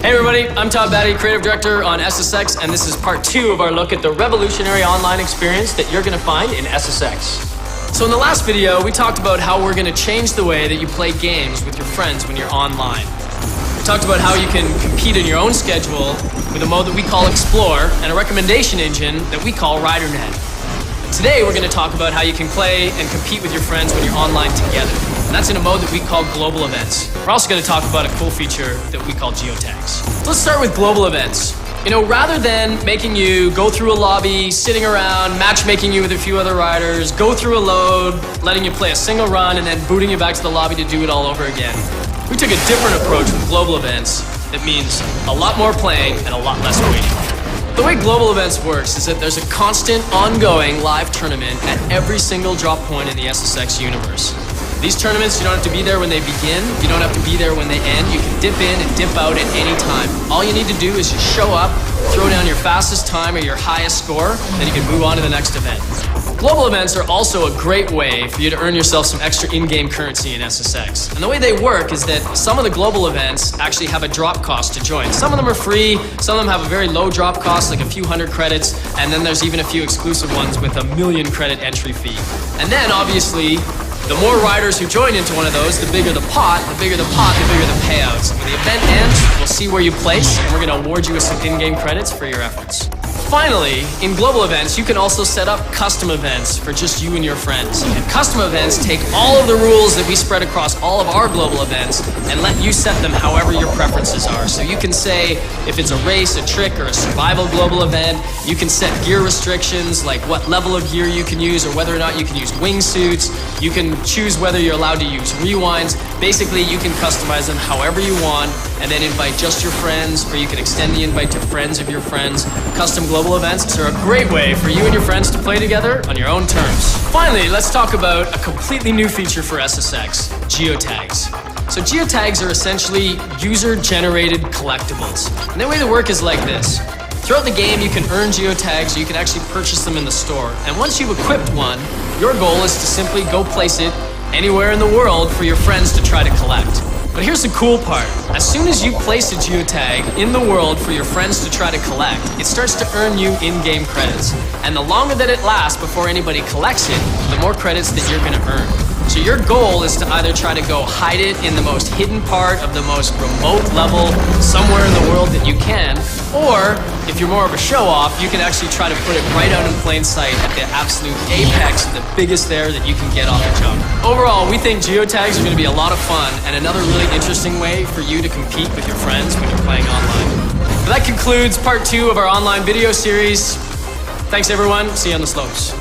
Hey everybody, I'm Todd Batty, Creative Director on SSX, and this is part 2 of our look at the revolutionary online experience that you're going to find in SSX. So in the last video, we talked about how we're going to change the way that you play games with your friends when you're online. We talked about how you can compete in your own schedule with a mode that we call Explore and a recommendation engine that we call RiderNet. Today we're going to talk about how you can play and compete with your friends when you're online together. And that's in a mode that we call Global Events. We're also going to talk about a cool feature that we call Geo Tags. So let's start with Global Events. You know, rather than making you go through a lobby, sitting around, matchmaking you with a few other riders, go through a load, letting you play a single run, and then booting you back to the lobby to do it all over again, we took a different approach with Global Events that means a lot more playing and a lot less waiting. The way Global Events works is that there's a constant, ongoing live tournament at every single drop point in the SSX universe. These tournaments, you don't have to be there when they begin, you don't have to be there when they end, you can dip in and dip out at any time. All you need to do is just show up, throw down your fastest time or your highest score, then you can move on to the next event. Global events are also a great way for you to earn yourself some extra in-game currency in SSX. And the way they work is that some of the global events actually have a drop cost to join. Some of them are free, some of them have a very low drop cost, like a few hundred credits, and then there's even a few exclusive ones with a 1,000,000 credit entry fee. And then, obviously, the more riders who join into one of those, the bigger the pot, the bigger the payouts. When the event ends, we'll see where you place, and we're going to award you with some in-game credits for your efforts. Finally, in global events, you can also set up custom events for just you and your friends. And custom events take all of the rules that we spread across all of our global events and let you set them however your preferences are. So you can say if it's a race, a trick, or a survival global event, you can set gear restrictions like what level of gear you can use or whether or not you can use wingsuits. You can choose whether you're allowed to use rewinds. Basically, you can customize them however you want and then invite just your friends, or you can extend the invite to friends of your friends. Custom global events are a great way for you and your friends to play together on your own terms. Finally, let's talk about a completely new feature for SSX, Geo Tags. So Geo Tags are essentially user-generated collectibles. And the way they work is like this. Throughout the game, you can earn Geo Tags, or you can actually purchase them in the store. And once you've equipped one, your goal is to simply go place it anywhere in the world for your friends to try to collect. But here's the cool part. As soon as you place a geotag in the world for your friends to try to collect, it starts to earn you in-game credits. And the longer that it lasts before anybody collects it, the more credits that you're going to earn. So your goal is to either try to go hide it in the most hidden part of the most remote level somewhere in the world that you can, or if you're more of a show-off, you can actually try to put it right out in plain sight at the absolute apex of the biggest there that you can get off the jump. Overall, we think geotags are going to be a lot of fun and another really interesting way for you to compete with your friends when you're playing online. But that concludes part 2 of our online video series. Thanks everyone, see you on the slopes.